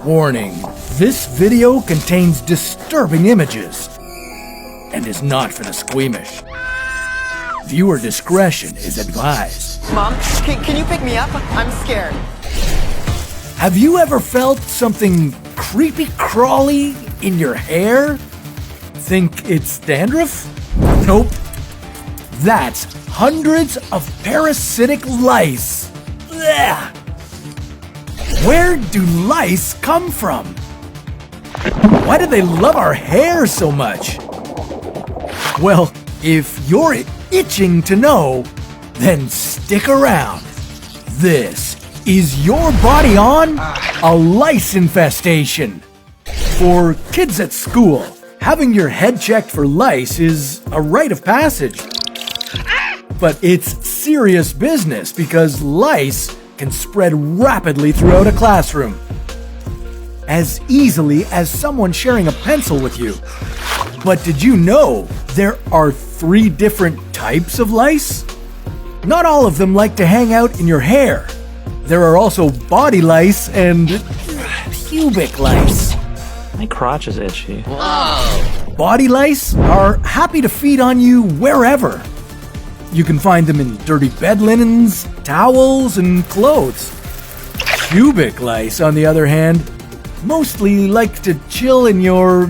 Warning, this video contains disturbing images and is not for the squeamish. Viewer discretion is advised. Mom, can you pick me up? I'm scared. Have you ever felt something creepy crawly in your hair? Think it's dandruff? Nope. That's hundreds of parasitic lice. Blech. Where do lice come from? Why do they love our hair so much? Well, if you're itching to know, then stick around. This is your body on a lice infestation. For kids at school, having your head checked for lice is a rite of passage. But it's serious business because lice can spread rapidly throughout a classroom. As easily as someone sharing a pencil with you. But did you know there are 3 different types of lice? Not all of them like to hang out in your hair. There are also body lice and pubic lice. My crotch is itchy. Whoa! Body lice are happy to feed on you wherever. You can find them in dirty bed linens, towels, and clothes. Pubic lice, on the other hand, mostly like to chill in your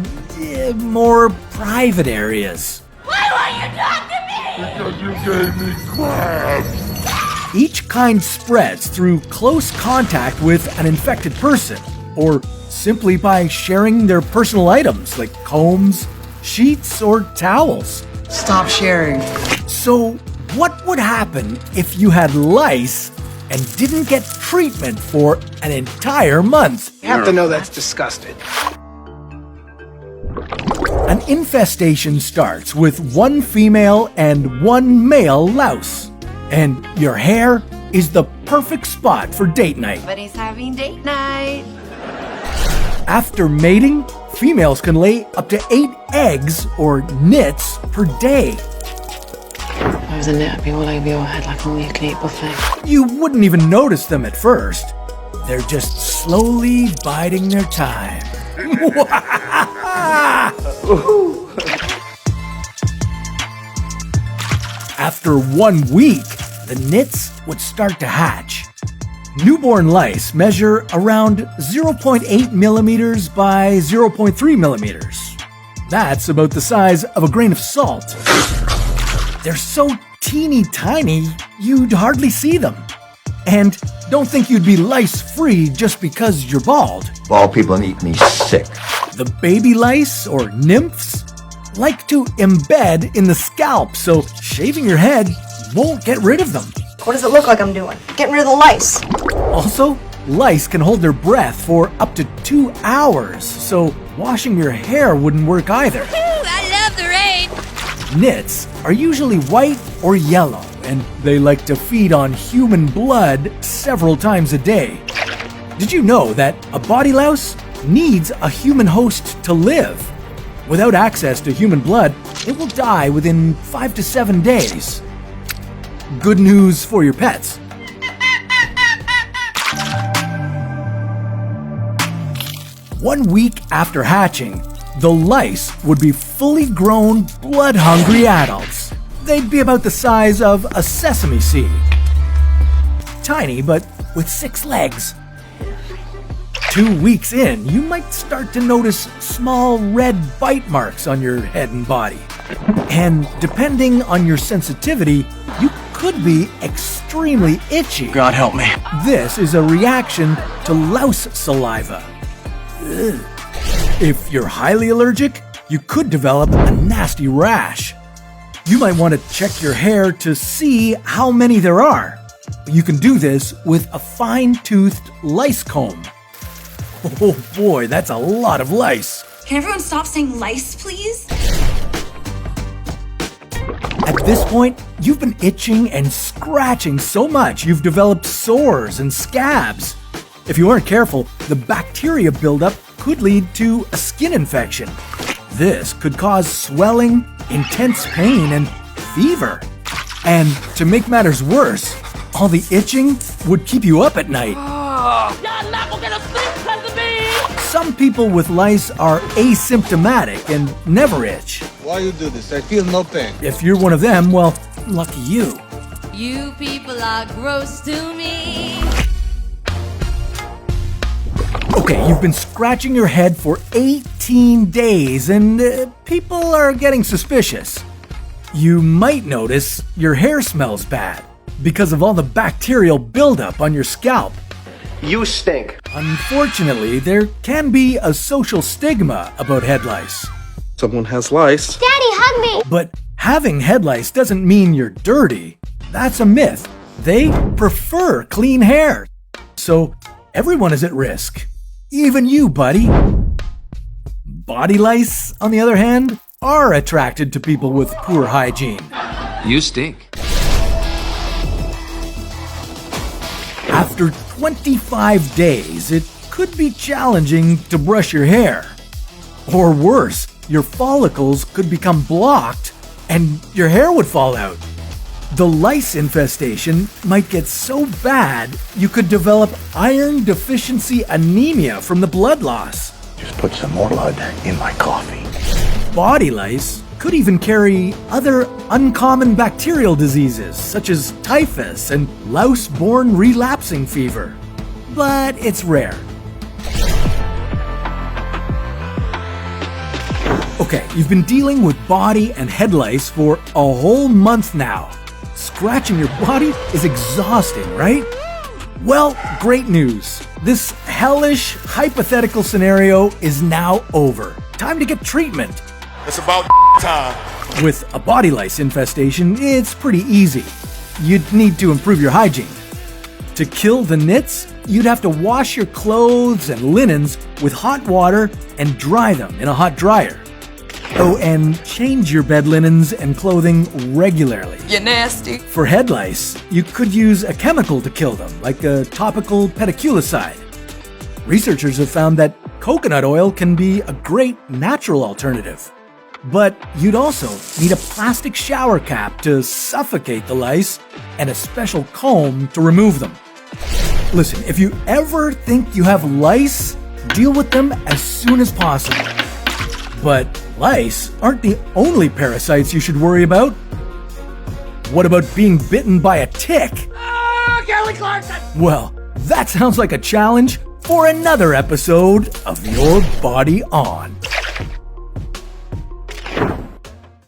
more private areas. Why won't you talk to me? Because you gave me crabs. Each kind spreads through close contact with an infected person, or simply by sharing their personal items like combs, sheets, or towels. Stop sharing. So, what would happen if you had lice and didn't get treatment for an entire month? You have to know that's disgusting. An infestation starts with 1 female and 1 male louse. And your hair is the perfect spot for date night. But he's having date night. After mating, females can lay up to 8 eggs or nits per day. If I was a nit, I'd be all over your head like an all-you-can-eat buffet. You wouldn't even notice them at first. They're just slowly biding their time. After 1 week, the nits would start to hatch. Newborn lice measure around 0.8 millimeters by 0.3 millimeters. That's about the size of a grain of salt. They're so teeny tiny, you'd hardly see them. And don't think you'd be lice-free just because you're bald. Bald people make me sick. The baby lice, or nymphs, like to embed in the scalp, so shaving your head won't get rid of them. What does it look like I'm doing? Getting rid of the lice. Also, lice can hold their breath for up to 2 hours, so washing your hair wouldn't work either. I love the rain. Nits are usually white or yellow, and they like to feed on human blood several times a day. Did you know that a body louse needs a human host to live? Without access to human blood, it will die within 5 to 7 days. Good news for your pets. One week after hatching, the lice would be fully grown, blood-hungry adults. They'd be about the size of a sesame seed. Tiny, but with 6 legs. 2 weeks in, you might start to notice small red bite marks on your head and body. And depending on your sensitivity, you could be extremely itchy. God help me. This is a reaction to louse saliva. Ugh. If you're highly allergic, you could develop a nasty rash. You might want to check your hair to see how many there are. You can do this with a fine-toothed lice comb. Oh boy, that's a lot of lice. Can everyone stop saying lice, please? At this point, you've been itching and scratching so much you've developed sores and scabs. If you aren't careful, the bacteria buildup could lead to a skin infection. This could cause swelling, intense pain, and fever. And to make matters worse, all the itching would keep you up at night. Y'all not gonna get a sleep because of me. Some people with lice are asymptomatic and never itch. Why you do this? I feel no pain. If you're one of them, well, lucky you. You people are gross to me. Okay, you've been scratching your head for 18 days and people are getting suspicious. You might notice your hair smells bad because of all the bacterial buildup on your scalp. You stink. Unfortunately, there can be a social stigma about head lice. Someone has lice. Daddy, hug me! But having head lice doesn't mean you're dirty. That's a myth. They prefer clean hair. So everyone is at risk. Even you, buddy. Body lice, on the other hand, are attracted to people with poor hygiene. You stink. After 25 days, it could be challenging to brush your hair. Or worse, your follicles could become blocked and your hair would fall out. The lice infestation might get so bad you could develop iron deficiency anemia from the blood loss. Just put some more blood in my coffee. Body lice could even carry other uncommon bacterial diseases such as typhus and louse-borne relapsing fever. But it's rare. Okay, you've been dealing with body and head lice for a whole month now. Scratching your body is exhausting, right? Well, great news. This hellish, hypothetical scenario is now over. Time to get treatment. It's about time. With a body lice infestation, it's pretty easy. You'd need to improve your hygiene. To kill the nits, you'd have to wash your clothes and linens with hot water and dry them in a hot dryer. Oh, and change your bed linens and clothing regularly. You're nasty. For head lice, you could use a chemical to kill them, like a topical pediculicide. Researchers have found that coconut oil can be a great natural alternative. But you'd also need a plastic shower cap to suffocate the lice and a special comb to remove them. Listen, if you ever think you have lice, deal with them as soon as possible. But lice aren't the only parasites you should worry about. What about being bitten by a tick? Kelly Clarkson! Well, that sounds like a challenge for another episode of Your Body On.